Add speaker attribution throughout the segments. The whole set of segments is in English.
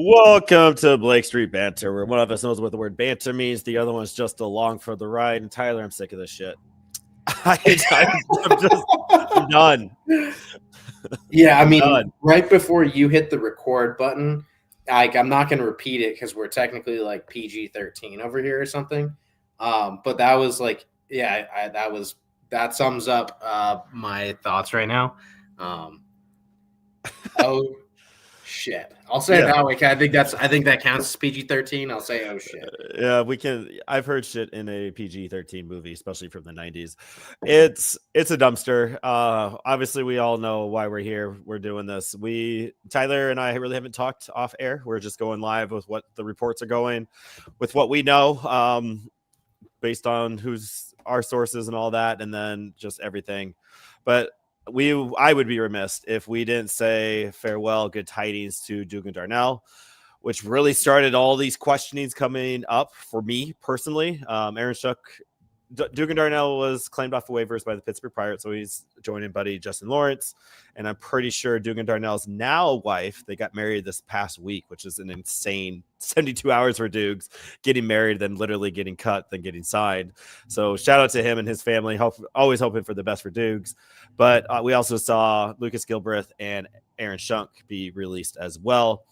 Speaker 1: Welcome to Blake Street Banter, where one of us knows what the word banter means, the other one's just along for the ride. And Tyler, I'm sick of this shit. I'm done.
Speaker 2: Yeah, I
Speaker 1: I'm
Speaker 2: mean,
Speaker 1: done.
Speaker 2: right before you hit the record button, I'm not going to repeat it because we're technically like PG-13 over here or something. But that was like, yeah, that sums up my thoughts right now. Oh shit! I'll say it that way. I think that counts as PG-13. I'll say oh shit.
Speaker 1: Yeah, we can. I've heard shit in a PG-13 movie, especially from the 90s. It's a dumpster. Obviously, we all know why we're here. We're doing this. Tyler and I really haven't talked off air. We're just going live with what the reports are going, with what we know, based on who's our sources and all that, and then just everything. But I would be remiss if we didn't say farewell, good tidings to Dugan Darnell, which really started all these questionings coming up for me personally. Aaron Shook, Dugan Darnell was claimed off the waivers by the Pittsburgh Pirates, so he's joining buddy Justin Lawrence. And I'm pretty sure Dugan Darnell's now wife, they got married this past week, which is an insane 72 hours for Dukes, getting married, then literally getting cut, then getting signed. So shout out to him and his family. Always hoping for the best for Dukes. But we also saw Lucas Gilbreth and Aaron Shunk be released as well,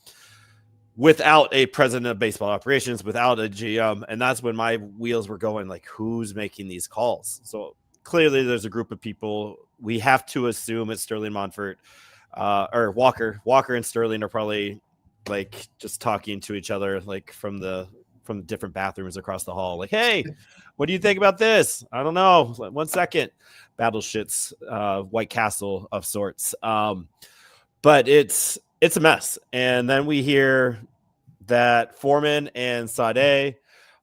Speaker 1: without a president of baseball operations, without a GM. And that's when my wheels were going, like, who's making these calls? So clearly there's a group of people. We have to assume it's Sterling Monfort, or Walker. Walker and Sterling are probably like just talking to each other, like from the different bathrooms across the hall. Like, hey, what do you think about this? I don't know. 1 second. Battleship's White Castle of sorts. But it's a mess. And then we hear that Foreman and Sade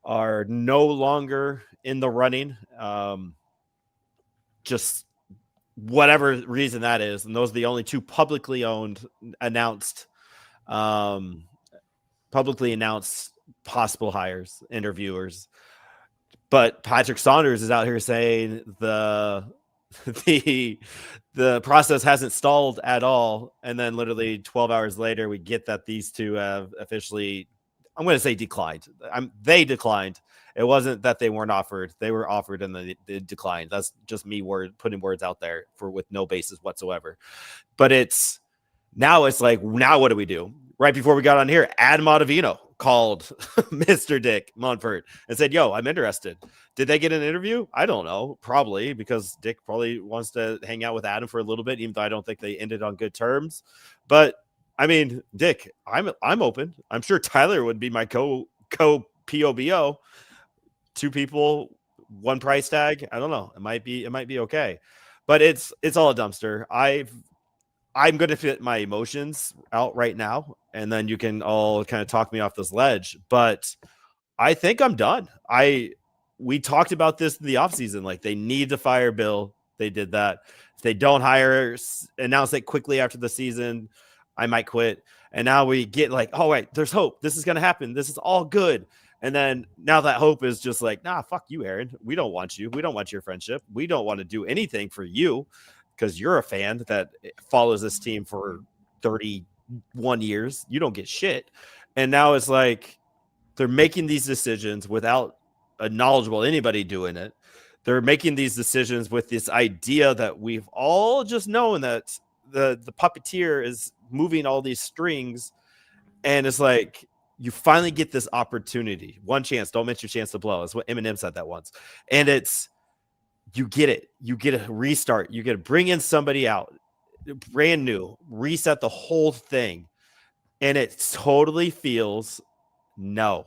Speaker 1: are no longer in the running. Just whatever reason that is. And those are the only two publicly announced possible hires, interviewers. But Patrick Saunders is out here saying the process hasn't stalled at all. And then literally 12 hours later, we get that these two have officially, I'm going to say declined. They declined. It wasn't that they weren't offered. They were offered and they declined. That's just me putting words out there with no basis whatsoever. But now what do we do? Right before we got on here, Adam Ottavino called Mr. Dick Monfort and said, yo, I'm interested. Did they get an interview? I don't know. Probably, because Dick probably wants to hang out with Adam for a little bit, even though I don't think they ended on good terms. But I mean, Dick, I'm open. I'm sure Tyler would be my co POBO. Two people, one price tag. I don't know. It might be okay. But it's all a dumpster. I'm going to fit my emotions out right now, and then you can all kind of talk me off this ledge. But I think I'm done. We talked about this in the offseason. Like, they need to fire Bill. They did that. If they don't announce it quickly after the season, I might quit. And now we get like, oh, wait, there's hope. This is going to happen. This is all good. And then now that hope is just like, nah, fuck you, Aaron. We don't want you. We don't want your friendship. We don't want to do anything for you, because you're a fan that follows this team for 31 years. You don't get shit. And now it's like they're making these decisions without a knowledgeable anybody doing it. They're making these decisions with this idea that we've all just known that the puppeteer is moving all these strings. And it's like, you finally get this opportunity. One chance. Don't miss your chance to blow. That's what Eminem said that once. And you get it. You get a restart. You get to bring in somebody out, brand new, reset the whole thing. And it totally feels, no,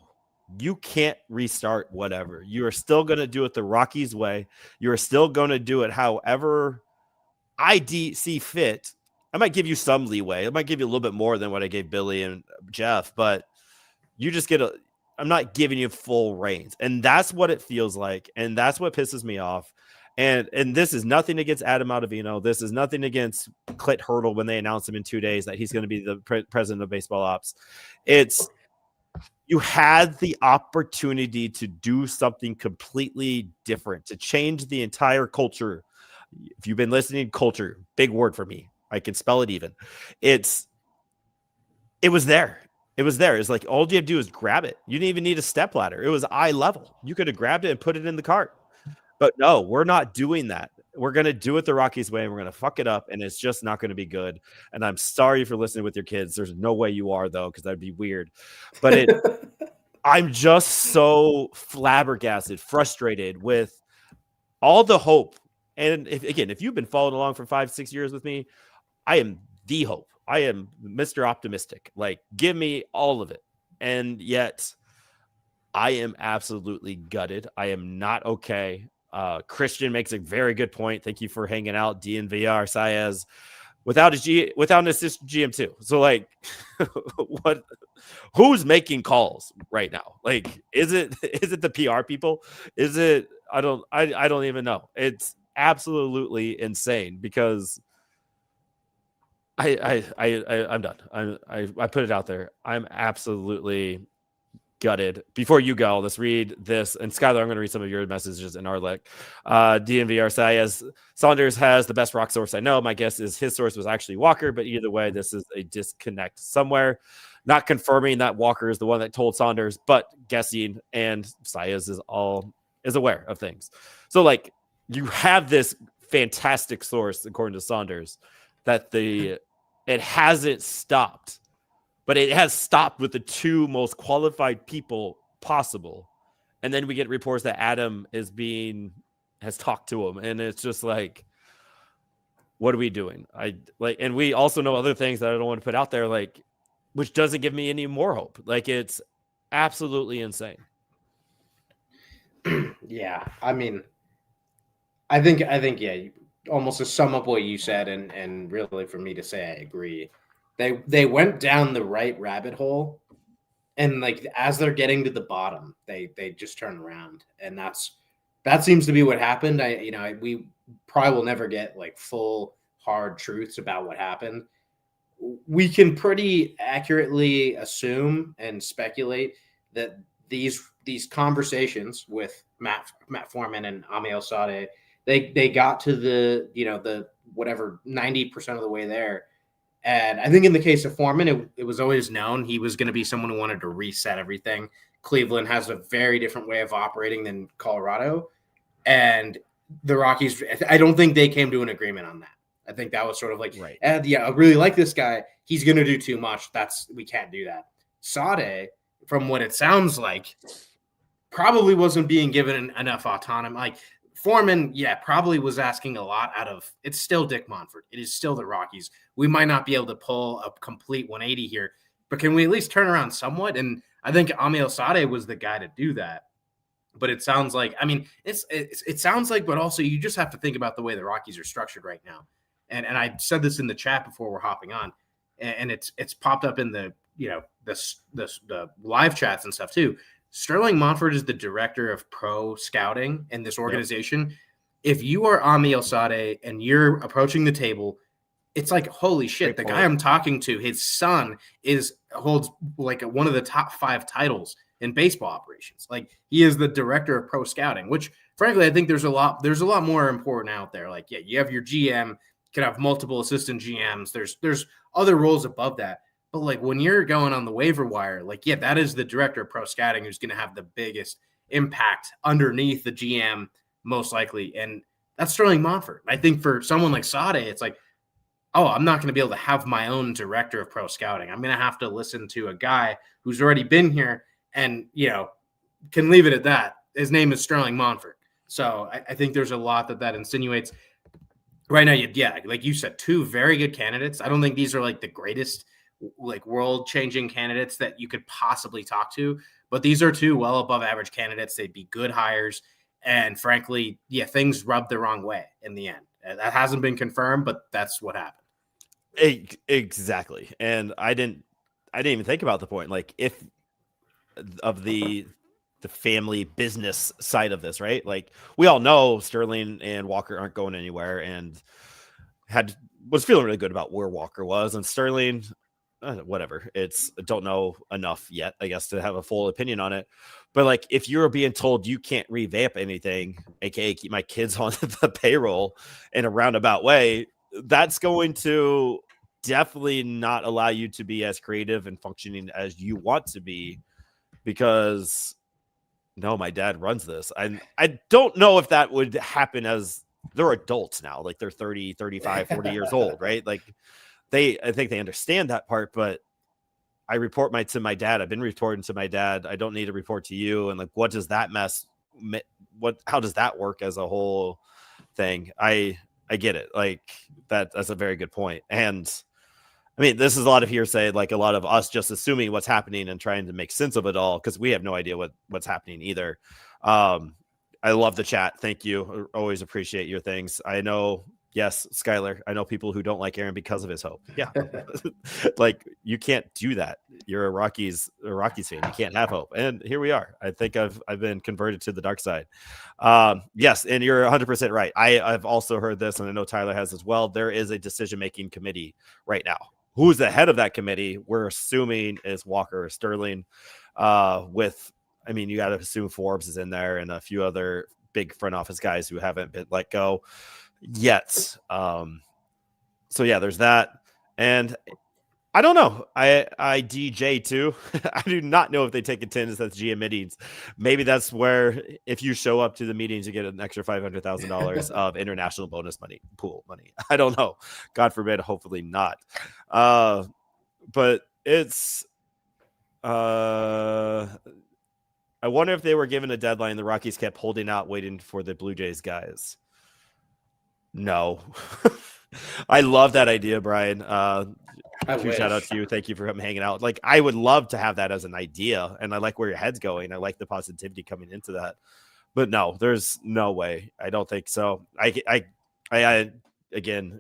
Speaker 1: you can't restart whatever. You are still going to do it the Rockies way. You are still going to do it however I see fit. I might give you some leeway. I might give you a little bit more than what I gave Billy and Jeff, but you just I'm not giving you full reins. And that's what it feels like. And that's what pisses me off. And this is nothing against Adam Ottavino. This is nothing against Clint Hurdle when they announced him in 2 days that he's going to be the president of baseball ops. You had the opportunity to do something completely different, to change the entire culture. If you've been listening, culture, big word for me. I can spell it even. It was there. It was there. It's like all you had to do is grab it. You didn't even need a step ladder. It was eye level. You could have grabbed it and put it in the cart. But no, we're not doing that. We're going to do it the Rockies way. And we're going to fuck it up, and it's just not going to be good. And I'm sorry for listening with your kids. There's no way you are, though, because that'd be weird. But I'm just so flabbergasted, frustrated with all the hope. And if you've been following along for 5-6 years with me, I am the hope. I am Mr. Optimistic. Like, give me all of it. And yet I am absolutely gutted. I am not okay. Christian makes a very good point. Thank you for hanging out, DNVR Saez. Without an assistant GM too. So like, who's making calls right now? Like, is it the PR people? Is it? I don't even know. It's absolutely insane because I'm done. I put it out there. I'm absolutely gutted. Before you go, let's read this. And Skylar, I'm going to read some of your messages in our link. DNVR says Saunders has the best rock source I know. My guess is his source was actually Walker, but either way, this is a disconnect somewhere. Not confirming that Walker is the one that told Saunders, but guessing. And Saez is aware of things. So like, you have this fantastic source, according to Saunders, that it hasn't stopped. But it has stopped with the two most qualified people possible. And then we get reports that Adam has talked to him. And it's just like, what are we doing? And we also know other things that I don't want to put out there, like, which doesn't give me any more hope. Like, it's absolutely insane.
Speaker 2: Yeah. I mean, I think, yeah, almost to sum up what you said, and really for me to say, I agree. They went down the right rabbit hole, and like as they're getting to the bottom, they just turn around, and that seems to be what happened. We probably will never get like full hard truths about what happened. We can pretty accurately assume and speculate that these conversations with Matt Foreman and Amiel Sade, they got to the whatever 90% of the way there. And I think in the case of Foreman, it was always known he was going to be someone who wanted to reset everything. Cleveland has a very different way of operating than Colorado. And the Rockies, I don't think they came to an agreement on that. I think that was sort of like,
Speaker 1: right.
Speaker 2: Yeah, I really like this guy. He's going to do too much. We can't do that. Sade, from what it sounds like, probably wasn't being given enough autonomy. Like, Foreman, yeah, probably was asking a lot out of – it's still Dick Monfort. It is still the Rockies. We might not be able to pull a complete 180 here, but can we at least turn around somewhat? And I think Amiel Sade was the guy to do that. But it sounds like – I mean, it sounds like – but also you just have to think about the way the Rockies are structured right now. And I said this in the chat before we're hopping on, and it's popped up in the the live chats and stuff too. Sterling Monfort is the director of pro scouting in this organization. Yep. If you are Amiel Sade and you're approaching the table, it's like, holy shit, the guy I'm talking to, his son holds like one of the top 5 titles in baseball operations. Like, he is the director of pro scouting, which frankly, I think there's a lot more important out there. Like, yeah, you have your GM, you could have multiple assistant GMs. There's other roles above that. But like, when you're going on the waiver wire, like, yeah, that is the director of pro scouting who's going to have the biggest impact underneath the GM, most likely. And that's Sterling Monfort. I think for someone like Sade, it's like, oh, I'm not going to be able to have my own director of pro scouting. I'm going to have to listen to a guy who's already been here and, can leave it at that. His name is Sterling Monfort. So I think there's a lot that insinuates. Right now, yeah, like you said, 2 very good candidates. I don't think these are like the greatest like world-changing candidates that you could possibly talk to, but these are 2 well above average candidates. They'd be good hires, and frankly, yeah, things rubbed the wrong way in the end. That hasn't been confirmed, but that's what happened.
Speaker 1: Exactly. And I didn't even think about the point, like, if of the family business side of this, right? Like, we all know Sterling and Walker aren't going anywhere, and was feeling really good about where Walker was, and Sterling, whatever. Don't know enough yet, I guess, to have a full opinion on it. But like, if you're being told you can't revamp anything, aka keep my kids on the payroll in a roundabout way, that's going to definitely not allow you to be as creative and functioning as you want to be, because no, my dad runs this. I don't know if that would happen as they're adults now, like they're 30, 35, 40 years old, right? Like I think they understand that part, but I report to my dad. I've been reporting to my dad. I don't need to report to you. And like, what does that how does that work as a whole thing? I get it. Like that's a very good point. And I mean, this is a lot of hearsay, like a lot of us just assuming what's happening and trying to make sense of it all, because we have no idea what's happening either. I love the chat. Thank you. Always appreciate your things. I know, yes, Skylar, I know people who don't like Aaron because of his hope. Yeah. Like you can't do that. You're a Rockies fan. You can't have hope. And here we are. I think I've been converted to the dark side. Yes, and you're 100% right. I've also heard this, and I know Tyler has as well. There is a decision-making committee right now. Who's the head of that committee? We're assuming is Walker or Sterling. You got to assume Forbes is in there and a few other big front office guys who haven't been let go yet. So yeah, there's that. And I don't know. I DJ too. I do not know if they take attendance at GM meetings. Maybe that's where if you show up to the meetings, you get an extra $500,000 of international bonus pool money. I don't know. God forbid. Hopefully not. But it's. I wonder if they were given a deadline. The Rockies kept holding out, waiting for the Blue Jays guys. No. I love that idea, Brian. Shout out to you. Thank you for hanging out. Like, I would love to have that as an idea, and I like where your head's going. I like the positivity coming into that. But no, there's no way. I don't think so. I again,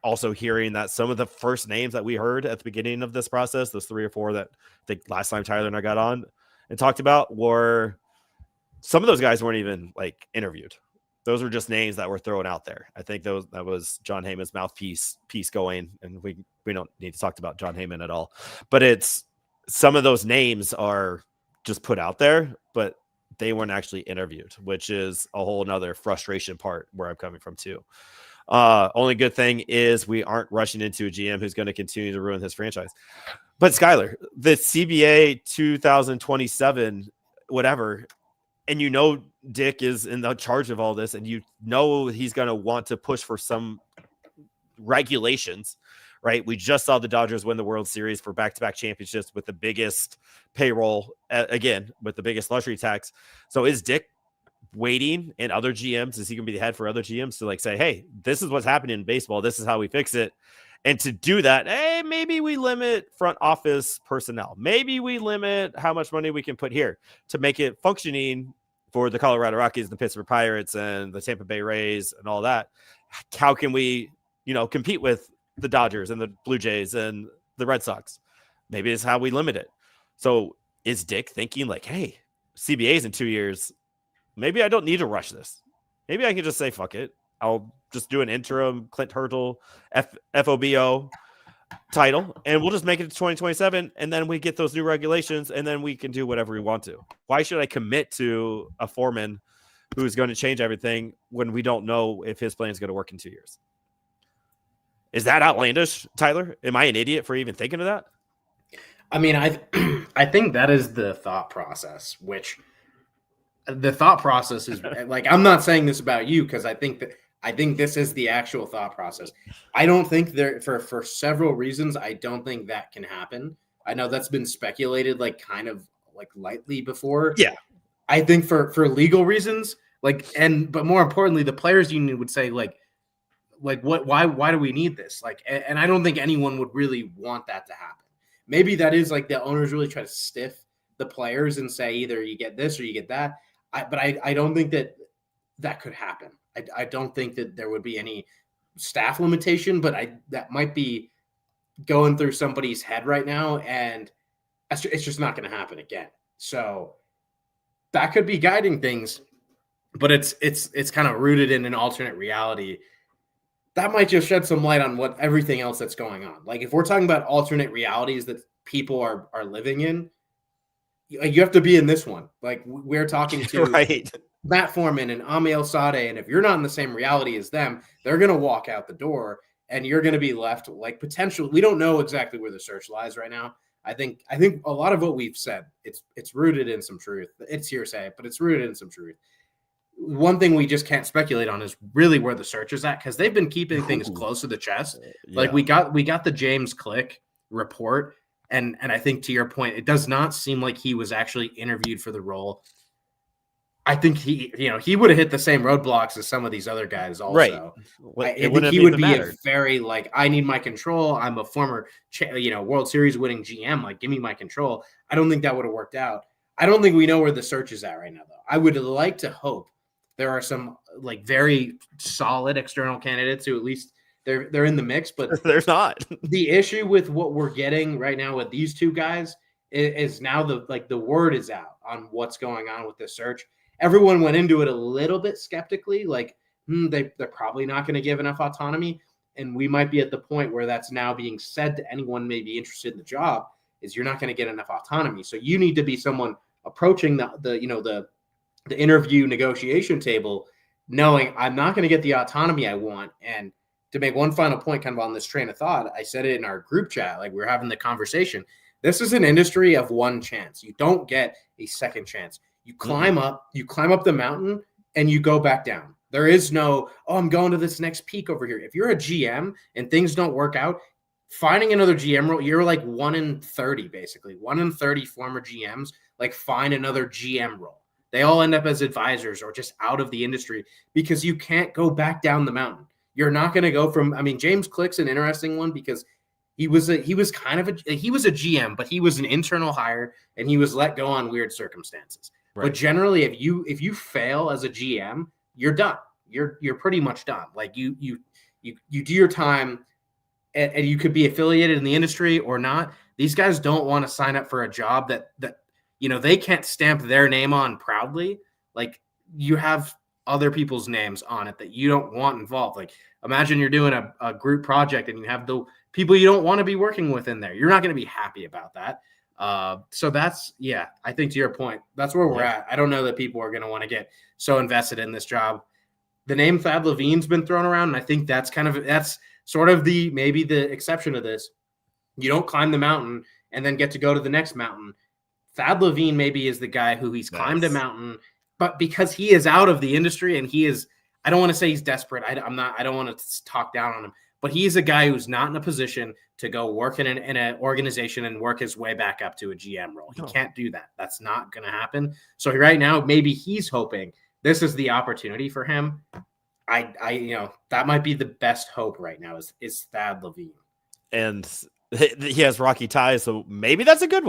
Speaker 1: also hearing that some of the first names that we heard at the beginning of this process, those 3 or 4 that I think last time Tyler and I got on and talked about, were some of those guys weren't even like interviewed. Those were just names that were thrown out there. I think that was John Heyman's mouthpiece going, and we don't need to talk about John Heyman at all. But it's some of those names are just put out there, but they weren't actually interviewed, which is a whole nother frustration part where I'm coming from too. Only good thing is we aren't rushing into a GM who's going to continue to ruin his franchise. But Skylar, the CBA 2027, whatever, and Dick is in the charge of all this, and he's going to want to push for some regulations, right? We just saw the Dodgers win the World Series for back-to-back championships with the biggest payroll, again, with the biggest luxury tax. So is Dick waiting, and other GMs, is he going to be the head for other GMs to like say, hey, this is what's happening in baseball, this is how we fix it? And to do that, hey, maybe we limit front office personnel, maybe we limit how much money we can put here to make it functioning for the Colorado Rockies, the Pittsburgh Pirates, and the Tampa Bay Rays and all that. How can we compete with the Dodgers and the Blue Jays and the Red Sox? Maybe it's how we limit it. So is Dick thinking like, hey, CBA's in 2 years, maybe I don't need to rush this. Maybe I can just say, fuck it. I'll just do an interim Clint Hurdle FOBO title, and we'll just make it to 2027. And then we get those new regulations, and then we can do whatever we want to. Why should I commit to a foreman who's going to change everything when we don't know if his plan is going to work in 2 years? Is that outlandish, Tyler? Am I an idiot for even thinking of that?
Speaker 2: I mean, I think that is the thought process, which the thought process is like, I'm not saying this about you, because I think this is the actual thought process. I don't think for several reasons, I don't think that can happen. I know that's been speculated like kind of like lightly before.
Speaker 1: Yeah.
Speaker 2: I think for legal reasons, but more importantly, the players union would say like why do we need this? Like, and I don't think anyone would really want that to happen. Maybe that is like the owners really try to stiff the players and say either you get this or you get that. But I don't think that could happen. I don't think that there would be any staff limitation, but that might be going through somebody's head right now, and it's just not going to happen again. So that could be guiding things, but it's kind of rooted in an alternate reality. That might just shed some light on what everything else that's going on. Like if we're talking about alternate realities that people are living in, you have to be in this one. Like we're talking to
Speaker 1: right.
Speaker 2: Matt Foreman and Amiel Sade, and if you're not in the same reality as them, they're going to walk out the door. and you're going to be left like potential. We don't know exactly where the search lies right now. I think a lot of what we've said, it's rooted in some truth. It's hearsay, but it's rooted in some truth. One thing we just can't speculate on is really where the search is at, because they've been keeping things close to the chest. Like we got the James Click report, and I think to your point, it does not seem like he was actually interviewed for the role. I think he would have hit the same roadblocks as some of these other guys also.
Speaker 1: Right.
Speaker 2: I think he would be a very like, I need my control. I'm a former World Series winning GM. Like, give me my control. I don't think that would have worked out. I don't think we know where the search is at right now, though. I would like to hope there are some like very solid external candidates who at least they're in the mix, but
Speaker 1: there's not.
Speaker 2: The issue with what we're getting right now with these two guys is now the word is out on what's going on with this search. Everyone went into it a little bit skeptically, like they're probably not going to give enough autonomy, and we might be at the point where that's now being said to anyone maybe interested in the job, is you're not going to get enough autonomy. So you need to be someone approaching the interview negotiation table knowing I'm not going to get the autonomy I want. And to make one final point kind of on this train of thought, I said it in our group chat, like we're having the conversation. This is an industry of one chance. You don't get a second chance. You climb up the mountain and you go back down. There is no, I'm going to this next peak over here. If you're a GM and things don't work out, finding another GM role, you're like 1 in 30, basically. 1 in 30 former GMs, like find another GM role. They all end up as advisors or just out of the industry because you can't go back down the mountain. You're not going to go from, James Click's an interesting one because he was a GM, but he was an internal hire and he was let go on weird circumstances. Right. But generally, if you fail as a GM, you're done. You're pretty much done. Like you do your time, and you could be affiliated in the industry or not. These guys don't want to sign up for a job that they can't stamp their name on proudly. Like you have other people's names on it that you don't want involved. Like imagine you're doing a group project and you have the people you don't want to be working with in there. You're not going to be happy about that. So that's, I think to your point, that's where we're at. I don't know that people are going to want to get so invested in this job. The name Thad Levine's been thrown around, and I think that's sort of maybe the exception to this. You don't climb the mountain and then get to go to the next mountain. Thad Levine maybe is the guy who he's climbed a mountain, but because he is out of the industry and he is, I don't want to say he's desperate. I don't want to talk down on him, but he's a guy who's not in a position to go work in an organization and work his way back up to a GM role. He can't do that. That's not going to happen. So right now, maybe he's hoping this is the opportunity for him. That might be the best hope right now is Thad Levine.
Speaker 1: And he has Rocky ties, so maybe that's a good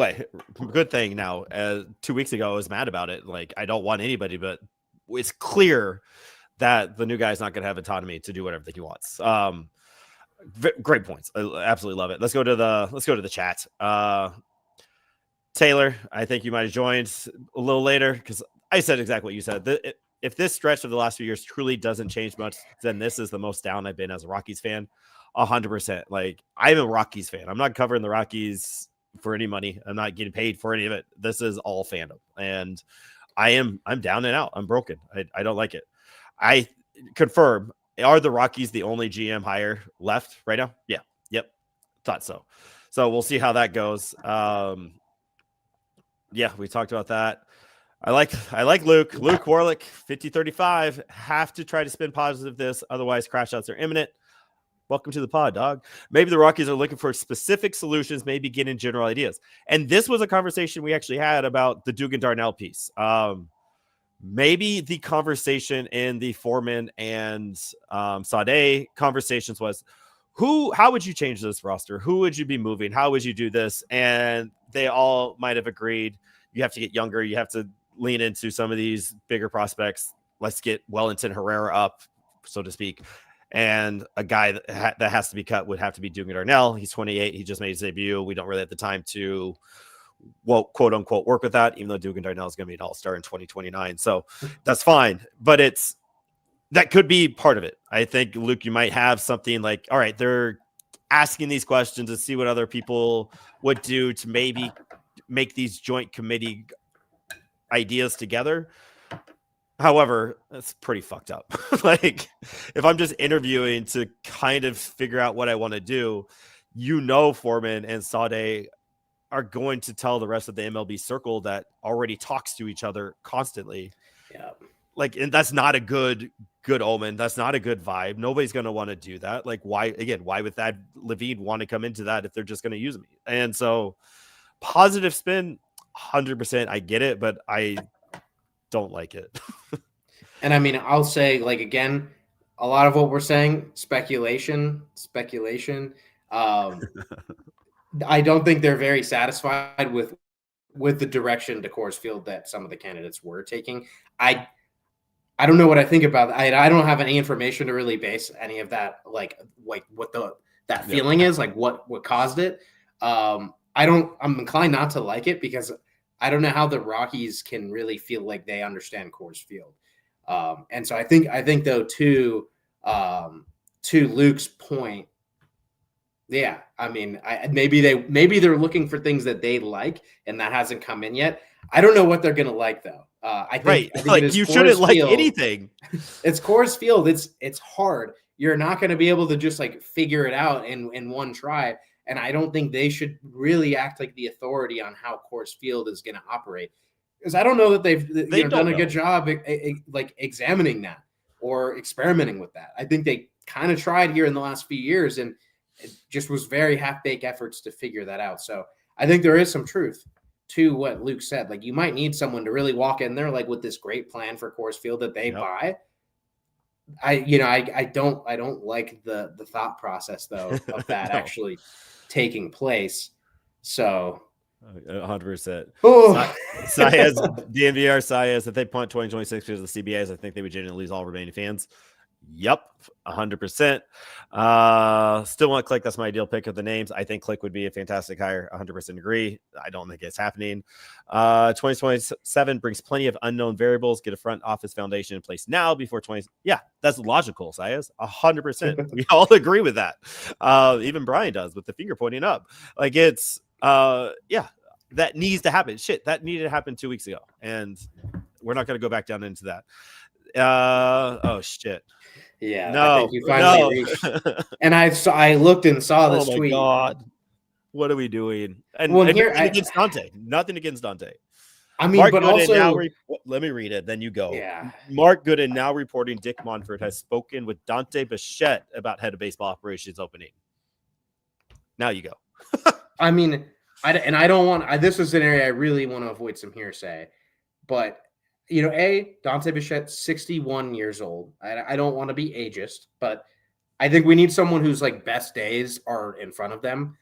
Speaker 1: thing now. 2 weeks ago, I was mad about it. Like, I don't want anybody, but it's clear that the new guy's not going to have autonomy to do whatever he wants. Great points. I absolutely love it. Let's go to the chat. Taylor, I think you might have joined a little later because I said exactly what you said. If this stretch of the last few years truly doesn't change much, then this is the most down I've been as a Rockies fan. 100%. Like, I'm a Rockies fan. I'm not covering the Rockies for any money. I'm not getting paid for any of it. This is all fandom, and I'm down and out. I'm broken. I don't like it. I confirm. Are the Rockies the only GM hire left right now? Yeah. Yep. Thought so. So we'll see how that goes. We talked about that. I like Luke Warlick, 50-35. Have to try to spin positive this. Otherwise, crash outs are imminent. Welcome to the pod, dog. Maybe the Rockies are looking for specific solutions, maybe getting general ideas. And this was a conversation we actually had about the Dugan Darnell piece. Maybe the conversation in the Foreman and Sade conversations was, how would you change this roster? Who would you be moving? How would you do this? And they all might have agreed. You have to get younger. You have to lean into some of these bigger prospects. Let's get Wellington Herrera up, so to speak. And a guy that has to be cut would have to be Dugan Darnell. He's 28. He just made his debut. We don't really have the time to, quote unquote, work with that, even though Dugan Darnell is going to be an all-star in 2029. So that's fine. But that could be part of it. I think, Luke, you might have something like, all right, they're asking these questions to see what other people would do to maybe make these joint committee ideas together. However, that's pretty fucked up. Like, if I'm just interviewing to kind of figure out what I want to do, Foreman and Sade are going to tell the rest of the MLB circle that already talks to each other constantly.
Speaker 2: Yeah.
Speaker 1: Like, and that's not a good omen. That's not a good vibe. Nobody's going to want to do that. Like, why would Thad Levine want to come into that if they're just going to use me? And so, positive spin, 100%. I get it, but I don't like it.
Speaker 2: And I mean, I'll say, like, again, a lot of what we're saying, speculation. I don't think they're very satisfied with the direction to Coors Field that some of the candidates were taking. I don't know what I think about that. I don't have any information to really base any of that, like what that feeling is, like what caused it. I'm inclined not to like it because I don't know how the Rockies can really feel like they understand Coors Field. And so I think though, to Luke's point, yeah, I mean, maybe they're looking for things that they like, and that hasn't come in yet. I don't know what they're gonna like though. I think
Speaker 1: like you shouldn't like anything.
Speaker 2: It's Coors Field. It's hard. You're not going to be able to just like figure it out in one try. And I don't think they should really act like the authority on how Coors Field is going to operate, because I don't know that they've done a good job like examining that or experimenting with that. I think they kind of tried here in the last few years, and it just was very half-baked efforts to figure that out. So I think there is some truth to what Luke said. Like, you might need someone to really walk in there like with this great plan for Coors Field that they buy. I don't like the thought process though of that actually taking place. So
Speaker 1: 100%. Saez, DNVR Saez, if they punt 2026 because of the CBAs, I think they would genuinely lose all remaining fans. Yep, 100%. Still want Click. That's my ideal pick of the names. I think Click would be a fantastic hire. 100% agree. I don't think it's happening. 2027 brings plenty of unknown variables. Get a front office foundation in place now before 20. Yeah, that's logical, Saez. 100%. We all agree with that. Even Brian does with the finger pointing up. Like, it's that needs to happen. Shit, that needed to happen 2 weeks ago, and we're not going to go back down into that. Oh shit.
Speaker 2: Yeah, no, I think you finally reached. And I looked and saw this tweet.
Speaker 1: Oh my god, what are we doing? And, against Dante, nothing against Dante.
Speaker 2: I mean, Mark but Gooden also
Speaker 1: let me read it, then you go.
Speaker 2: Yeah.
Speaker 1: Mark Gooden now reporting Dick Monfort has spoken with Dante Bichette about head of baseball operations opening. Now you go.
Speaker 2: I mean, I don't want. This is an area I really want to avoid some hearsay, but. Dante Bichette, 61 years old. I don't want to be ageist, but I think we need someone whose like best days are in front of them,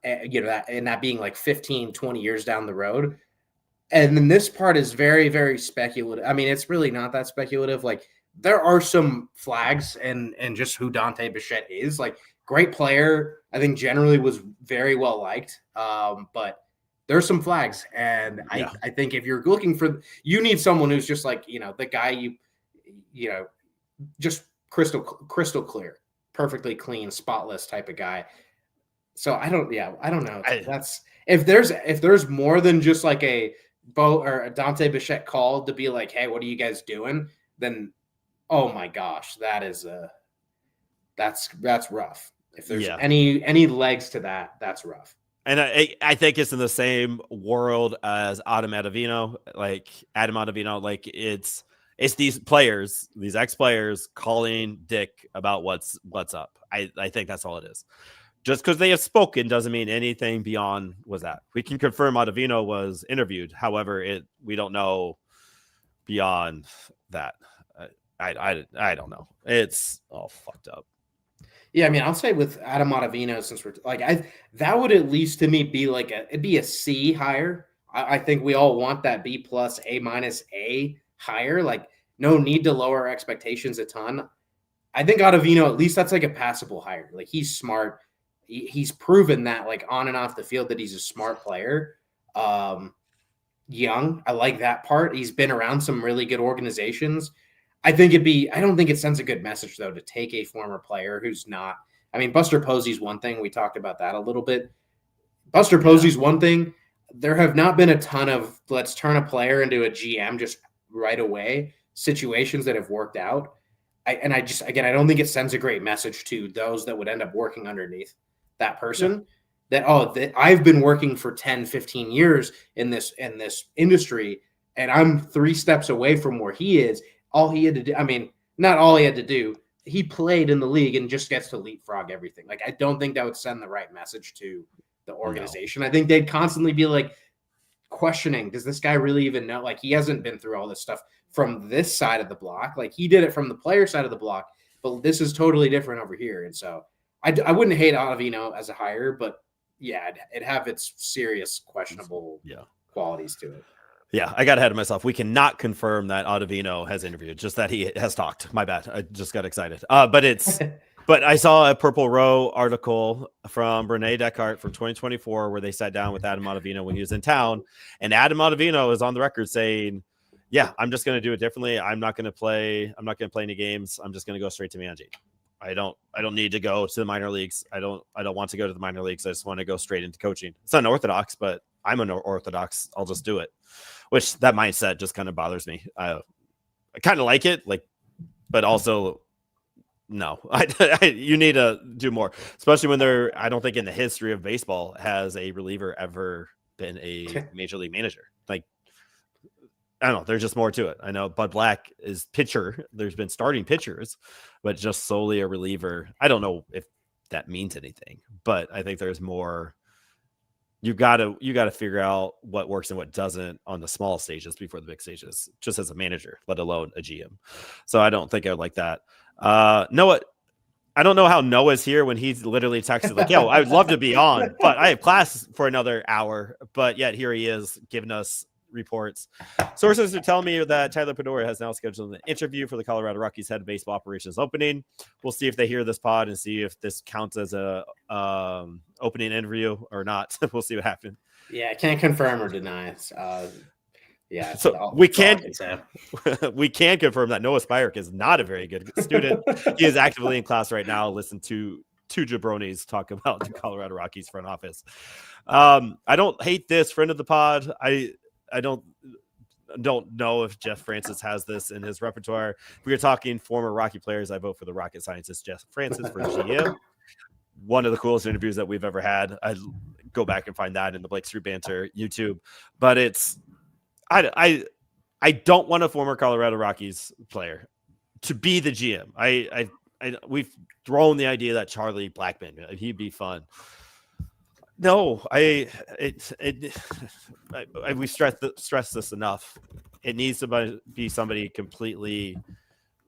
Speaker 2: that being like 15, 20 years down the road. And then this part is very, very speculative. I mean, it's really not that speculative. Like, there are some flags and just who Dante Bichette is. Like, great player. I think generally was very well liked. But there's some flags, and I think if you're looking for, you need someone who's just like, the guy just crystal clear, perfectly clean, spotless type of guy. So I don't know. That's if there's more than just like a Bo or a Dante Bichette call to be like, hey, what are you guys doing? Then, oh my gosh, that's rough. If there's any legs to that, that's rough.
Speaker 1: And I think it's in the same world as Adam Ottavino. Like, it's these players, these ex-players calling Dick about what's up. I think that's all it is. Just because they have spoken doesn't mean anything beyond was that. We can confirm Ottavino was interviewed. However, we don't know beyond that. I don't know. It's all fucked up.
Speaker 2: Yeah, I mean, I'll say with Adam Ottavino, since we're like, that would at least to me be like it'd be a C higher. I think we all want that B plus, A minus, A higher. Like, no need to lower expectations a ton. I think Ottavino, at least that's like a passable hire. Like, he's smart. He's proven that, like, on and off the field, that he's a smart player. Young, I like that part. He's been around some really good organizations. I don't think it sends a good message, though, to take a former player who's not. I mean, Buster Posey's one thing. We talked about that a little bit. Buster Posey's one thing. There have not been a ton of let's turn a player into a GM just right away. situations that have worked out. I don't think it sends a great message to those that would end up working underneath that person that, I've been working for 10, 15 years in this industry, and I'm 3 steps away from where he is. All he had to do, I mean, not all he had to do, he played in the league and just gets to leapfrog everything. Like, I don't think that would send the right message to the organization. No. I think they'd constantly be like questioning, does this guy really even know? Like, he hasn't been through all this stuff from this side of the block. Like, he did it from the player side of the block, but this is totally different over here. And so I wouldn't hate Ottavino as a hire, but yeah, it'd have its serious questionable qualities to it.
Speaker 1: Yeah, I got ahead of myself. We cannot confirm that Ottavino has interviewed, just that he has talked. My bad. I just got excited. But I saw a Purple Row article from Brene Descartes from 2024 where they sat down with Adam Ottavino when he was in town. And Adam Ottavino is on the record saying, yeah, I'm just going to do it differently. I'm not going to play any games. I'm just going to go straight to managing. I don't need to go to the minor leagues. I don't want to go to the minor leagues. I just want to go straight into coaching. It's unorthodox, but I'm unorthodox. I'll just do it. Which that mindset just kind of bothers me. I kind of like it, but also no. You need to do more, especially when I don't think in the history of baseball has a reliever ever been a major league manager. Like, I don't know. There's just more to it. I know Bud Black is pitcher. There's been starting pitchers, but just solely a reliever. I don't know if that means anything, but I think there's more. You gotta figure out what works and what doesn't on the small stages before the big stages, just as a manager, let alone a GM. So I don't think I would like that. Noah, I don't know how Noah's here when he's literally texted like, yo, I would love to be on, but I have class for another hour. But yet here he is giving us reports. Sources are telling me that Tyler Pedroia has now scheduled an interview for the Colorado Rockies head of baseball operations opening. We'll see if they hear this pod and see if this counts as a opening interview or not. We'll see what happens.
Speaker 2: Yeah, I can't confirm or deny. Yeah,
Speaker 1: so we can confirm that Noah Spirek is not a very good student. He is actively in class right now. Listen to two jabronis talk about the Colorado Rockies front office. I don't hate this friend of the pod. I don't know if Jeff Francis has this in his repertoire. If we were talking former Rocky players, I vote for the rocket scientist Jeff Francis for GM. One of the coolest interviews that we've ever had. I go back and find that in the Blake Street Banter YouTube. But I don't want a former Colorado Rockies player to be the GM. We've thrown the idea that Charlie Blackmon, he'd be fun. No, we stress this enough. It needs to be somebody completely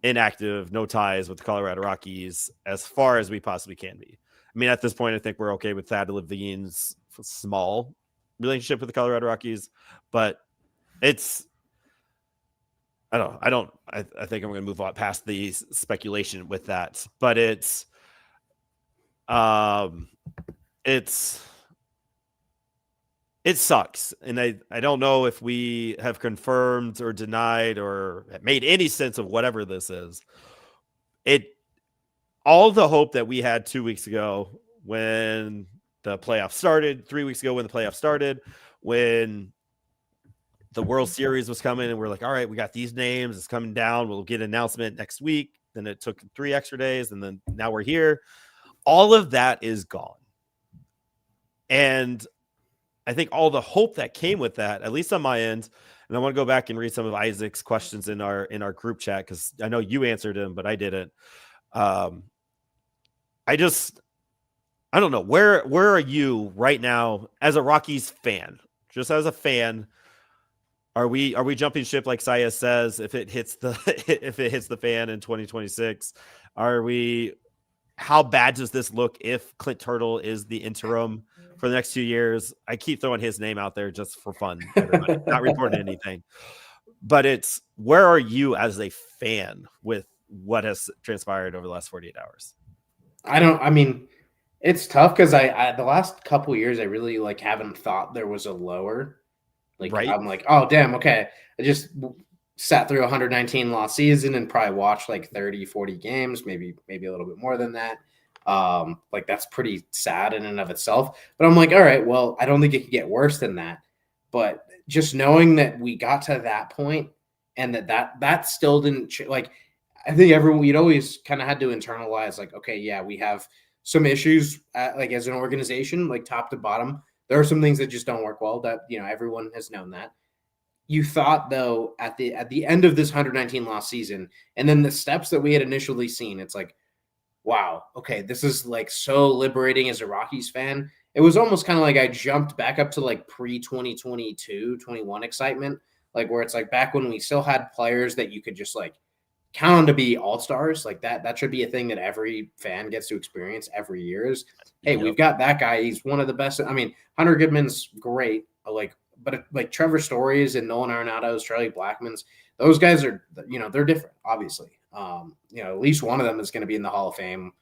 Speaker 1: inactive, no ties with the Colorado Rockies as far as we possibly can be. I mean, at this point, I think we're okay with Thad Levine's small relationship with the Colorado Rockies, but I think I'm going to move on past the speculation with that, but it sucks. And I don't know if we have confirmed or denied or made any sense of whatever this is. All the hope that we had 2 weeks ago when the playoffs started, 3 weeks ago when the playoffs started, when the World Series was coming and we're like, all right, we got these names, it's coming down, we'll get an announcement next week. Then it took 3 extra days, and then now we're here. All of that is gone. And I think all the hope that came with that, at least on my end, and I want to go back and read some of Isaac's questions in our group chat, because I know you answered him, but I didn't. I don't know. Where are you right now as a Rockies fan? Just as a fan, are we jumping ship like Saya says if it hits the fan in 2026? How bad does this look if Clint Turtle is the interim for the next 2 years? I keep throwing his name out there just for fun, everybody. Not reporting anything. But where are you as a fan with what has transpired over the last 48 hours?
Speaker 2: It's tough because I the last couple years I really haven't thought there was a lower. Right? I'm like, oh damn, okay. I just sat through 119 loss season and probably watched 30, 40 games, maybe a little bit more than that. That's pretty sad in and of itself. But I'm like, all right, well, I don't think it could get worse than that. But just knowing that we got to that point and that still didn't like. I think everyone you'd always kind of had to internalize like, okay, yeah, we have some issues like as an organization, like top to bottom. There are some things that just don't work well. That everyone has known that. You thought though at the end of this 119 loss season, and then the steps that we had initially seen, it's like, wow, okay, this is like so liberating as a Rockies fan. It was almost kind of like I jumped back up to like pre 2022, 21 excitement, like where it's like back when we still had players that you could just like count on to be all-stars. Like that should be a thing that every fan gets to experience every year is, hey, we've got that guy. He's one of the best. I mean, Hunter Goodman's great, but like Trevor Stories and Nolan Arenado's, Charlie Blackmon's, those guys are, they're different, obviously. At least one of them is going to be in the Hall of Fame.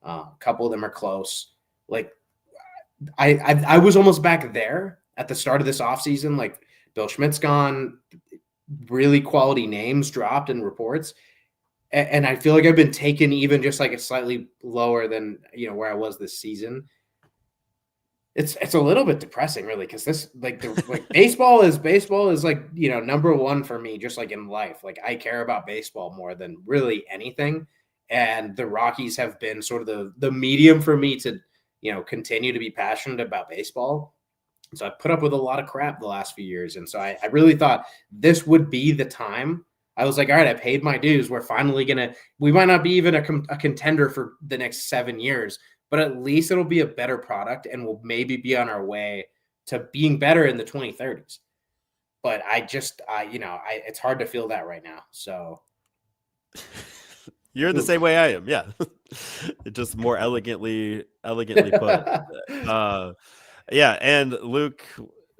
Speaker 2: A couple of them are close. Like I was almost back there at the start of this offseason. Like Bill Schmidt's gone, really quality names dropped in reports. And I feel like I've been taken even just like a slightly lower than, where I was this season. It's a little bit depressing, really, because this like baseball is like number one for me, just like in life. Like I care about baseball more than really anything, and the Rockies have been sort of the medium for me to continue to be passionate about baseball. So I put up with a lot of crap the last few years, and so I really thought this would be the time. I was like, all right, I paid my dues. We're finally we might not be even a contender for the next 7 years, but at least it'll be a better product and we'll maybe be on our way to being better in the 2030s. But it's hard to feel that right now. So
Speaker 1: you're the same way I am. Yeah. Just more elegantly put. Yeah. And Luke,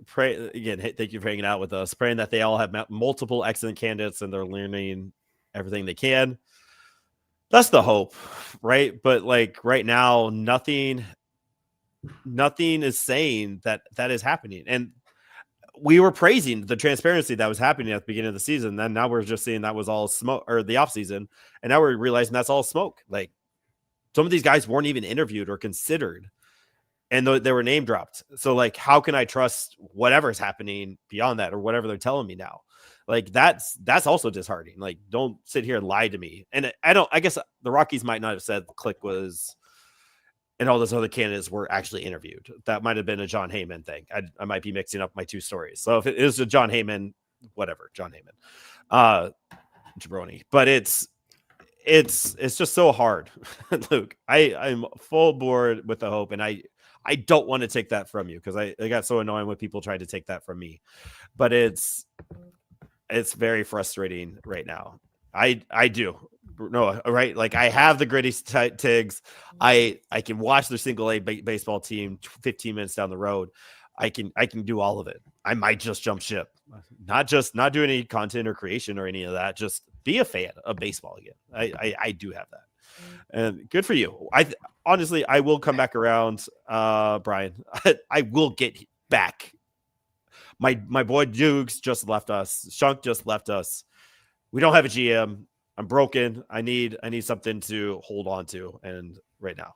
Speaker 1: pray again. Thank you for hanging out with us, praying that they all have multiple excellent candidates and they're learning everything they can. That's the hope, right? But like right now, nothing is saying that is happening. And we were praising the transparency that was happening at the beginning of the season. Then now we're just seeing that was all smoke, or the off season. And now we're realizing that's all smoke. Like some of these guys weren't even interviewed or considered, and they were name dropped. So like, how can I trust whatever's happening beyond that or whatever they're telling me now? Like that's also disheartening. Like, don't sit here and lie to me. And I guess the Rockies might not have said Click was, and all those other candidates were actually interviewed. That might have been a John Heyman thing. I might be mixing up my two stories. So if it is a John Heyman, whatever, John Heyman, jabroni, but it's just so hard. Luke, I'm full board with the hope. And I don't want to take that from you, because I got so annoying when people tried to take that from me, but it's very frustrating right now. I do. No, right? Like I have the gritty tigs. I can watch their single A baseball team 15 minutes down the road. I can do all of it. I might just jump ship, not do any content or creation or any of that. Just be a fan of baseball again. I do have that, and good for you. Honestly, I will come back around, Brian. I will get back. My boy Dukes just left us. Shunk just left us. We don't have a GM. I'm broken. I need something to hold on to. And right now,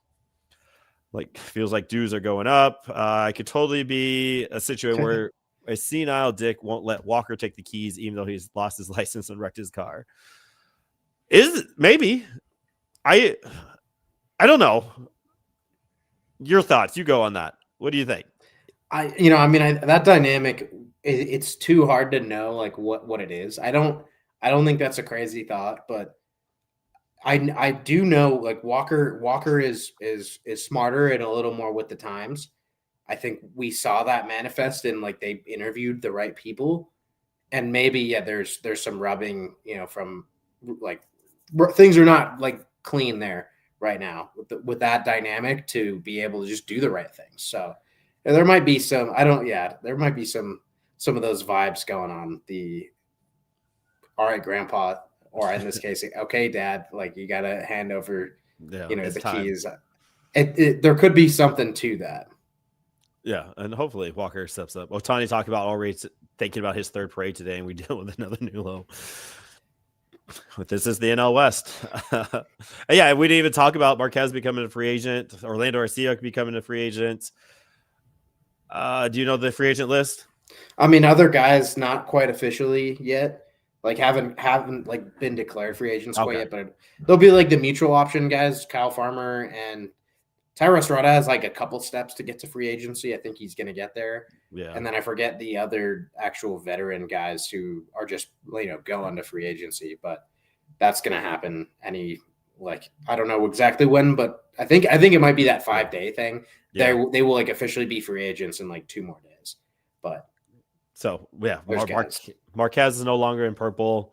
Speaker 1: like, feels like dues are going up. I could totally be a situation where a senile dick won't let Walker take the keys, even though he's lost his license and wrecked his car. Maybe. I don't know. Your thoughts. You go on that. What do you think?
Speaker 2: That dynamic, it's too hard to know like what it is. I don't think that's a crazy thought, but I do know like Walker is smarter and a little more with the times. I think we saw that manifest in like they interviewed the right people, and maybe there's some rubbing from like things are not like clean there right now with that dynamic to be able to just do the right things. So there might be some there might be some of those vibes going on. The all right, grandpa, or in this case, okay, dad, like you got to hand over, the keys. There could be something to that.
Speaker 1: Yeah, and hopefully Walker steps up. Otani talked about already thinking about his third parade today, and we deal with another new low. This is the NL West. Yeah, we didn't even talk about Marquez becoming a free agent, Orlando Arcia becoming a free agent. Do you know the free agent list?
Speaker 2: I mean, other guys not quite officially yet. like haven't like been declared free agents quite
Speaker 1: Okay.
Speaker 2: yet, but they'll be like the mutual option guys, Kyle Farmer and Tyrus Rada has like a couple steps to get to free agency. I think he's going to get there.
Speaker 1: Yeah.
Speaker 2: And then I forget the other actual veteran guys who are just, going to free agency, but that's going to happen I don't know exactly when, but I think it might be that 5-day thing.
Speaker 1: Yeah.
Speaker 2: They will like officially be free agents in like 2 more days. But
Speaker 1: so yeah,
Speaker 2: guys.
Speaker 1: Marquez is no longer in purple.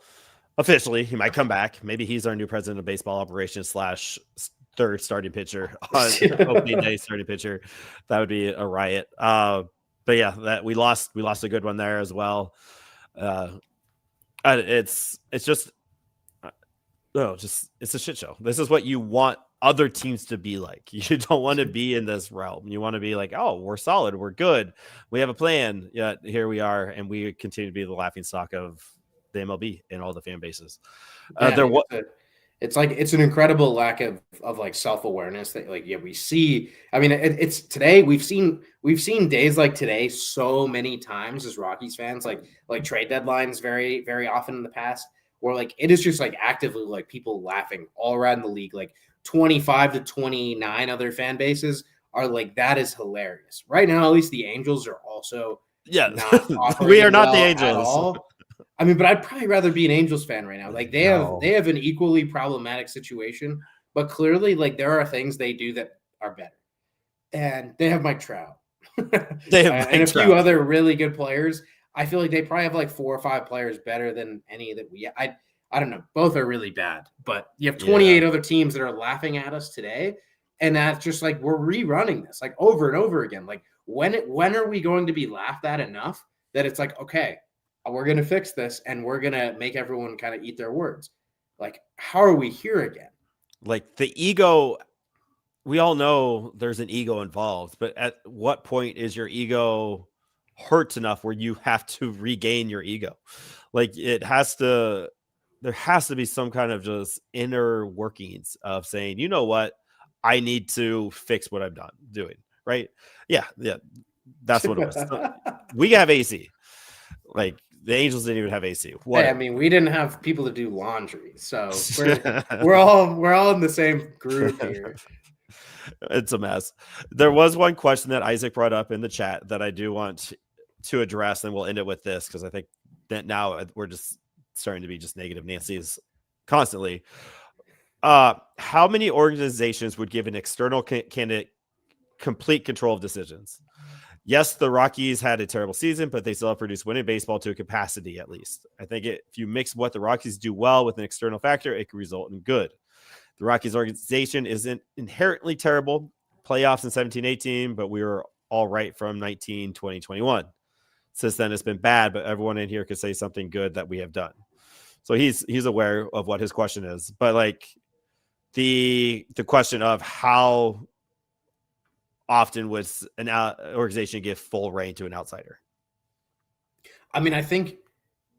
Speaker 1: Officially, he might come back. Maybe he's our new president of baseball operations / third starting pitcher on opening day starting pitcher. That would be a riot. But yeah, that we lost a good one there as well. It's just it's a shit show. This is what you want other teams to be like. You don't want to be in this realm. You want to be like, oh, we're solid, we're good, we have a plan. Yeah, here we are, and we continue to be the laughing stock of the MLB and all the fan bases.
Speaker 2: It's like it's an incredible lack of like self-awareness that we see. I mean, it's today we've seen days like today so many times as Rockies fans, like trade deadlines very, very often in the past, where like it is just like actively like people laughing all around the league, like 25 to 29 other fan bases are like, that is hilarious. Right now, at least the Angels are also
Speaker 1: not we are not the Angels
Speaker 2: at all. I mean, but I'd probably rather be an Angels fan right now. Like they have an equally problematic situation, but clearly like there are things they do that are better. And they have Mike Trout.
Speaker 1: They have
Speaker 2: and a few other really good players. I feel like they probably have like 4 or 5 players better than any that I don't know. Both are really bad, but you have 28 other teams that are laughing at us today. And that's just like, we're rerunning this like over and over again. Like when are we going to be laughed at enough that it's like, okay, we're going to fix this and we're going to make everyone kind of eat their words. Like, how are we here again?
Speaker 1: Like the ego, we all know there's an ego involved, but at what point is your ego hurt enough where you have to regain your ego? Like there has to be some kind of just inner workings of saying, you know what, I need to fix what I'm doing. Right. Yeah. That's what it was. We have AC. Like the Angels didn't even have AC.
Speaker 2: Hey, I mean, we didn't have people to do laundry, so we're all in the same group here.
Speaker 1: It's a mess. There was one question that Isaac brought up in the chat that I do want to address, and we'll end it with this because I think that now we're just starting to be just negative Nancy's constantly. How many organizations would give an external candidate complete control of decisions? Yes, the Rockies had a terrible season, but they still have produced winning baseball to a capacity at least. I think if you mix what the Rockies do well with an external factor, it can result in good. The Rockies organization isn't inherently terrible. Playoffs in 17-18, but we were all right from 19-20, 21. Since then, it's been bad, but everyone in here could say something good that we have done. So he's aware of what his question is. But like the question of how often would an organization give full reign to an outsider?
Speaker 2: I mean, I think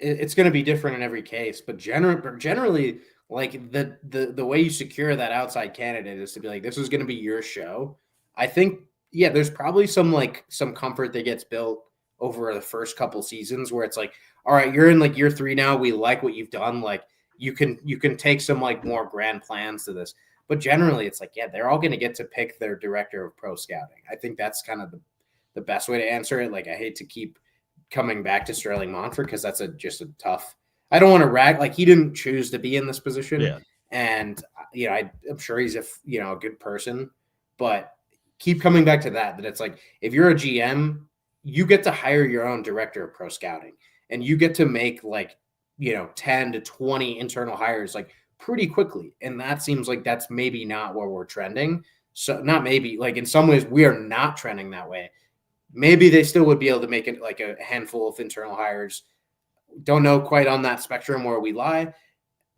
Speaker 2: it's going to be different in every case, but generally, like the way you secure that outside candidate is to be like, this is going to be your show. I think, there's probably some comfort that gets built over the first couple seasons where it's like, all right, you're in like year 3 now. We like what you've done. Like you can take some like more grand plans to this. But generally, it's like, they're all going to get to pick their director of pro scouting. I think that's kind of the best way to answer it. Like, I hate to keep coming back to Sterling Monfort because that's just a tough. I don't want to rag. Like, he didn't choose to be in this position, and I'm sure he's a good person. But keep coming back to that. That it's like, if you're a GM, you get to hire your own director of pro scouting, and you get to make 10 to 20 internal hires pretty quickly. And that seems like that's maybe not where we're trending. So not maybe, like in some ways we are not trending that way. Maybe they still would be able to make it like a handful of internal hires. Don't know quite on that spectrum where we lie,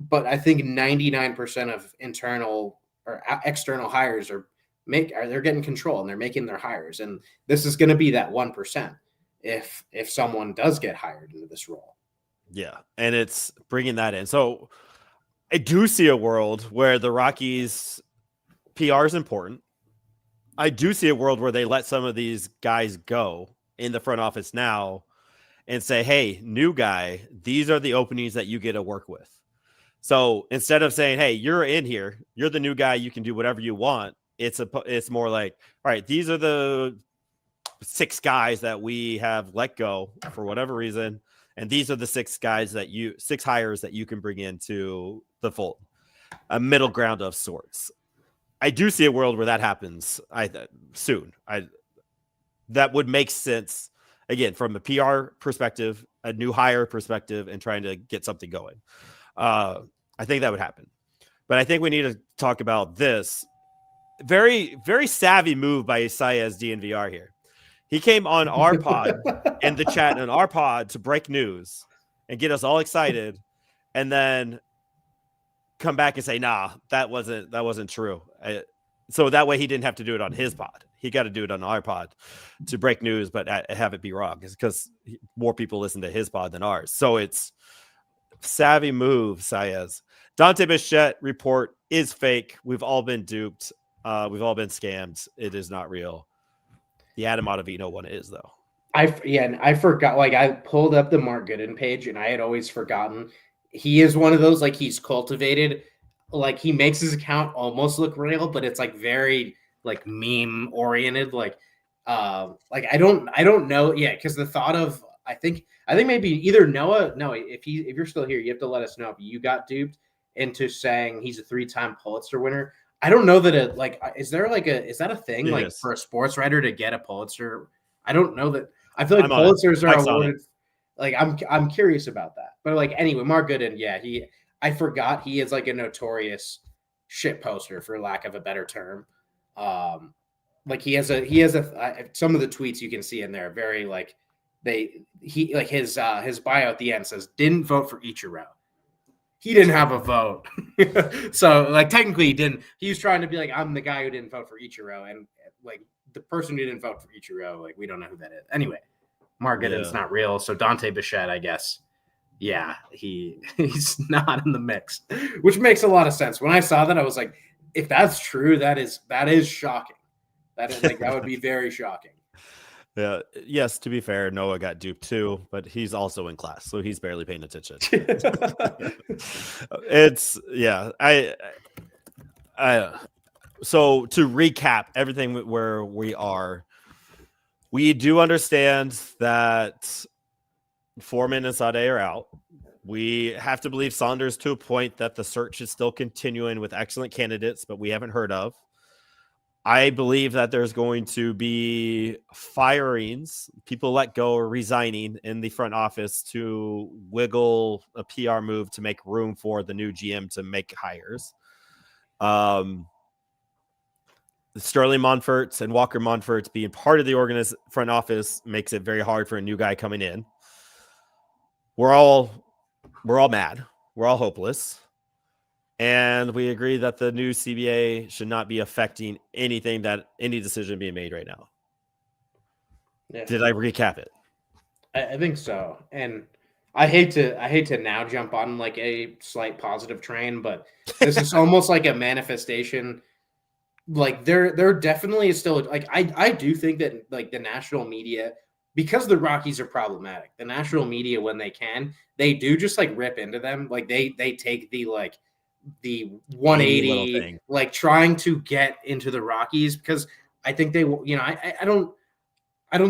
Speaker 2: but I think 99% of internal or external hires they're getting control and they're making their hires. And this is going to be that 1% if someone does get hired into this role.
Speaker 1: Yeah. And it's bringing that in. So I do see a world where the Rockies PR is important. I do see a world where they let some of these guys go in the front office now and say, hey, new guy, these are the openings that you get to work with. So instead of saying, hey, you're in here, you're the new guy, you can do whatever you want, it's more like, all right, these are the 6 guys that we have let go for whatever reason, and these are the 6 hires that you can bring into the fold. A middle ground of sorts. I do see a world where that happens soon. That would make sense, again, from a PR perspective, a new hire perspective, and trying to get something going. I think that would happen. But I think we need to talk about this very, very savvy move by Isaias DNVR here. He came on our pod in the chat on our pod to break news and get us all excited, and then come back and say, nah, that wasn't true. So that way he didn't have to do it on his pod. He got to do it on our pod to break news, but have it be wrong. It's because more people listen to his pod than ours. So it's savvy move, Saez. Dante Bichette report is fake. We've all been duped. We've all been scammed. It is not real. The Adam Ottavino one is, though.
Speaker 2: And I forgot. Like, I pulled up the Mark Gooden page, and I had always forgotten. He is one of those, like, he's cultivated. Like, he makes his account almost look real, but it's like very like meme oriented. Like I don't know. Yeah, because the thought of I think maybe either Noah. No, if you're still here, you have to let us know if you got duped into saying he's a 3-time Pulitzer winner. I don't know that is that a thing like for a sports writer to get a Pulitzer? I don't know that. I feel like Pulitzers are awarded. Like I'm curious about that. But like anyway, Mark Gooden, yeah, I forgot he is like a notorious shit poster, for lack of a better term. Like he has some of the tweets you can see in there very like his bio at the end says didn't vote for Ichiro. He didn't have a vote. So like technically he didn't. He was trying to be like, I'm the guy who didn't vote for Ichiro, and like the person who didn't vote for Ichiro, like we don't know who that is. Anyway, Mark Gooden's not real. So Dante Bichette, I guess. Yeah, he's not in the mix, which makes a lot of sense. When I saw that, I was like, if that's true, that is shocking. That is like that would be very shocking.
Speaker 1: Yeah. Yes, to be fair, Noah got duped too, but he's also in class, so he's barely paying attention. So to recap everything where we are, we do understand that Foreman and Sade are out. We have to believe Saunders to a point that the search is still continuing with excellent candidates, but we haven't heard of. I believe that there's going to be firings, people let go or resigning in the front office to wiggle a PR move to make room for the new GM to make hires. Sterling Monfort's and Walker Monfort's being part of the front office makes it very hard for a new guy coming in. We're all mad. We're all hopeless. And we agree that the new CBA should not be affecting any decision being made right now. Yeah. Did I recap it?
Speaker 2: I think so. And I hate to now jump on like a slight positive train, but this is almost like a manifestation. Like there definitely is still like I do think that like the national media, because the Rockies are problematic, the national media, when they can, they do just like rip into them. Like they take the 180, like trying to get into the Rockies, because I think they, I don't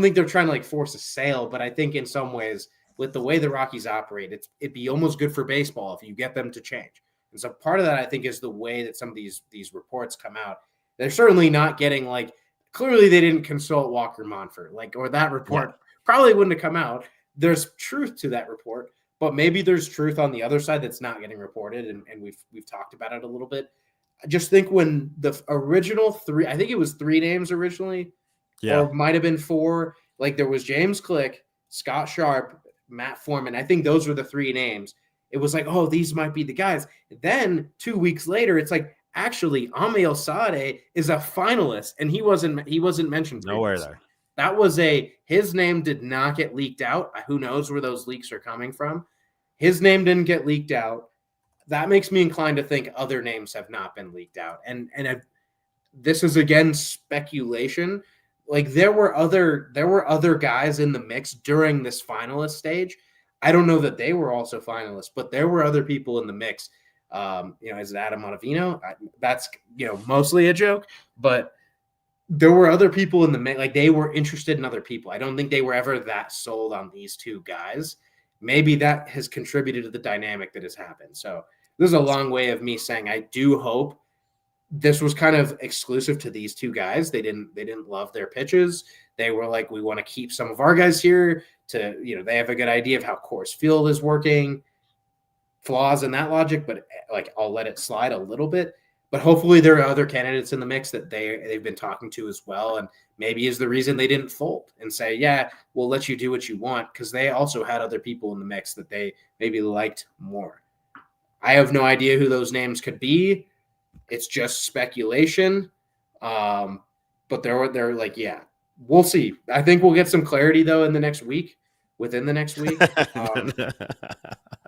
Speaker 2: think they're trying to like force a sale, but I think in some ways with the way the Rockies operate, it'd be almost good for baseball if you get them to change. And so part of that, I think, is the way that some of these reports come out. They're certainly not getting like, clearly they didn't consult Walker Monfort, like, or that report probably wouldn't have come out. There's truth to that report, but maybe there's truth on the other side that's not getting reported. And we've talked about it a little bit. I just think when the original 3, I think it was 3 names originally, or might have been 4. Like there was James Click, Scott Sharp, Matt Foreman. I think those were the 3 names. It was like, oh, these might be the guys. Then 2 weeks later, it's like, actually, Amiel Sade is a finalist, and he wasn't mentioned
Speaker 1: nowhere there.
Speaker 2: That was his name did not get leaked out. Who knows where those leaks are coming from? His name didn't get leaked out. That makes me inclined to think other names have not been leaked out. And this is again speculation. Like there were other guys in the mix during this finalist stage. I don't know that they were also finalists, but there were other people in the mix. Is it Adam Ottavino? That's mostly a joke, but there were other people in the mix. Like they were interested in other people. I don't think they were ever that sold on these two guys. Maybe that has contributed to the dynamic that has happened. So this is a long way of me saying I do hope this was kind of exclusive to these two guys. They didn't love their pitches. They were like, we want to keep some of our guys here to, they have a good idea of how Coors Field is working, flaws in that logic, but like I'll let it slide a little bit. But hopefully there are other candidates in the mix that they've been talking to as well. And maybe is the reason they didn't fold and say, yeah, we'll let you do what you want, because they also had other people in the mix that they maybe liked more. I have no idea who those names could be. It's just speculation. But they're like, yeah, we'll see. I think we'll get some clarity though within the next week.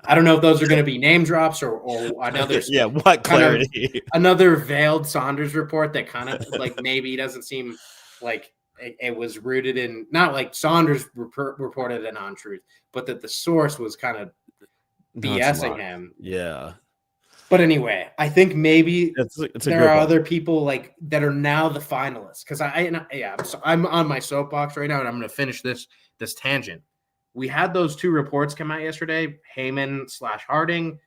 Speaker 2: I don't know if those are going to be name drops or another
Speaker 1: what clarity?
Speaker 2: Another veiled Saunders report that kind of like maybe doesn't seem like it was rooted in, not like Saunders reported a non-truth, but that the source was kind of BSing him.
Speaker 1: Yeah.
Speaker 2: But anyway, I think maybe there are
Speaker 1: one.
Speaker 2: other people like that are now the finalists, because I'm on my soapbox right now, and I'm going to finish this tangent. We had those two reports come out yesterday, Heyman/Harding.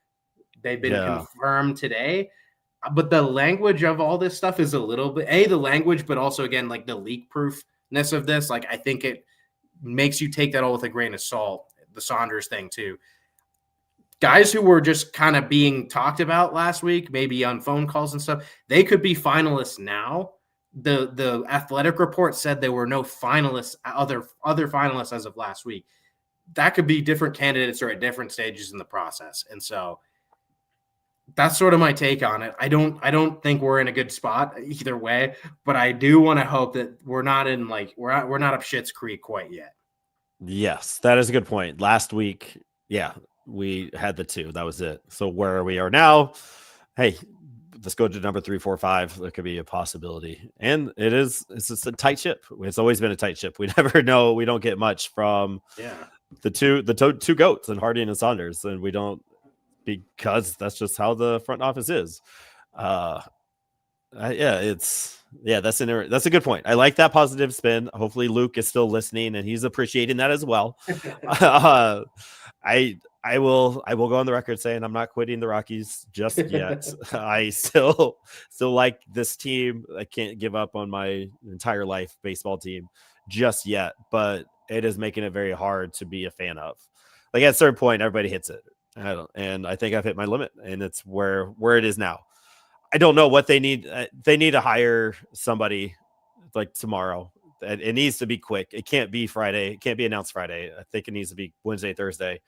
Speaker 2: They've been confirmed today, but the language of all this stuff is a little bit the language, but also again like the leak proofness of this. Like I think it makes you take that all with a grain of salt. The Saunders thing too. Guys who were just kind of being talked about last week, maybe on phone calls and stuff, they could be finalists now. The Athletic report said there were no finalists, other finalists as of last week. That could be different candidates or at different stages in the process. And so that's sort of my take on it. I don't think we're in a good spot either way, but I do want to hope that we're not in like we're not up Schitt's Creek quite yet.
Speaker 1: Yes, that is a good point. Last week, we had the two. That was it. So where we are now, hey, let's go to number 3, 4, 5. There could be a possibility. And it's just a tight ship. It's always been a tight ship. We never know. We don't get much from the two goats and Harding and Saunders. And we don't, because that's just how the front office is. That's a good point. I like that positive spin. Hopefully Luke is still listening and he's appreciating that as well. I will go on the record saying I'm not quitting the Rockies just yet. I still like this team. I can't give up on my entire life baseball team just yet, but it is making it very hard to be a fan of. Like at a certain point, everybody hits it. And I think I've hit my limit, and it's where it is now. I don't know what they need. They need to hire somebody like tomorrow. It needs to be quick. It can't be Friday. It can't be announced Friday. I think it needs to be Wednesday, Thursday.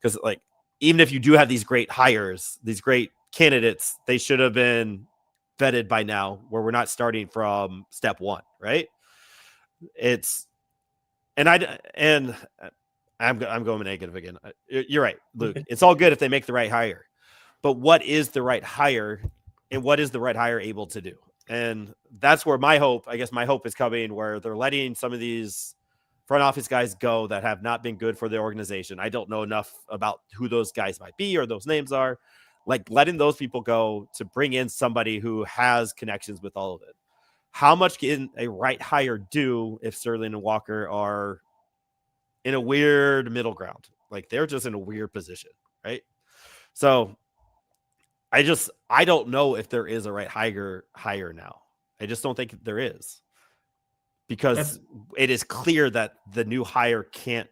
Speaker 1: Because like, even if you do have these great hires, these great candidates, they should have been vetted by now, where we're not starting from step one, right? I'm going negative again. You're right, Luke. It's all good if they make the right hire, but what is the right hire, and what is the right hire able to do? And that's where my hope is coming, where they're letting some of these front office guys go that have not been good for the organization. I don't know enough about who those guys might be or those names are. Like letting those people go to bring in somebody who has connections with all of it. How much can a right hire do if Sterling and Walker are in a weird middle ground? Like they're just in a weird position, right? So I don't know if there is a right hire now. I just don't think there is. Because it is clear that the new hire can't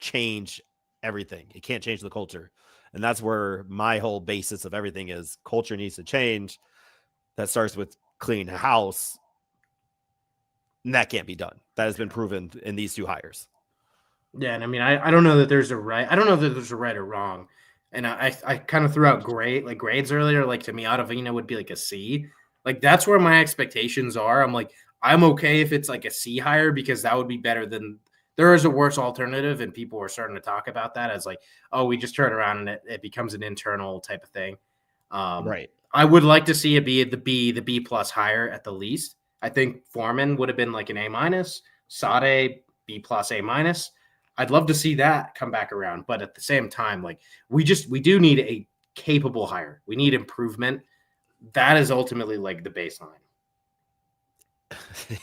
Speaker 1: change everything. It can't change the culture. And that's where my whole basis of everything is. Culture needs to change. That starts with cleaning a house. And that can't be done. That has been proven in these two hires.
Speaker 2: Yeah, and I mean, I don't know that there's a right. I don't know that there's a right or wrong. And I kind of threw out grades earlier. Like to me, Ottavino would be like a C. Like that's where my expectations are. I'm like, I'm okay if it's like a C hire, because that would be better than there is a worse alternative. And people are starting to talk about that as like, oh, we just turn around and it becomes an internal type of thing.
Speaker 1: Right.
Speaker 2: I would like to see it be the B plus hire at the least. I think Foreman would have been like an A-. Sade, B plus A-. I'd love to see that come back around. But at the same time, like we do need a capable hire. We need improvement. That is ultimately like the baseline.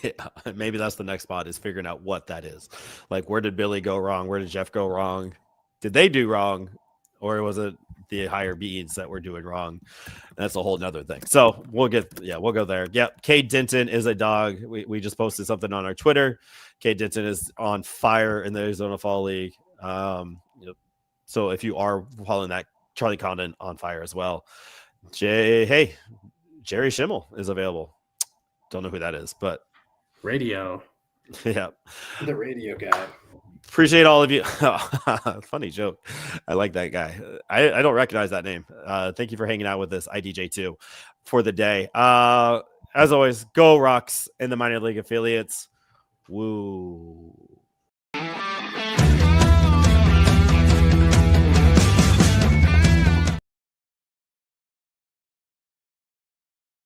Speaker 1: Yeah, maybe that's the next spot, is figuring out what that is. Like, where did Billy go wrong? Where did Jeff go wrong? Did they do wrong? Or was it the higher beings that were doing wrong? That's a whole nother thing. So we'll go there. Yeah. Cade Denton is a dog. We just posted something on our Twitter. Cade Denton is on fire in the Arizona Fall League. So if you are following that, Charlie Condon on fire as well. Jerry Schimmel is available. Don't know who that is, but
Speaker 2: radio.
Speaker 1: Yeah,
Speaker 2: the radio guy.
Speaker 1: Appreciate all of you. Funny joke. I like that guy. I don't recognize that name. Thank you for hanging out with us, IDJ2, for the day. As always, go Rocks in the minor league affiliates. Woo.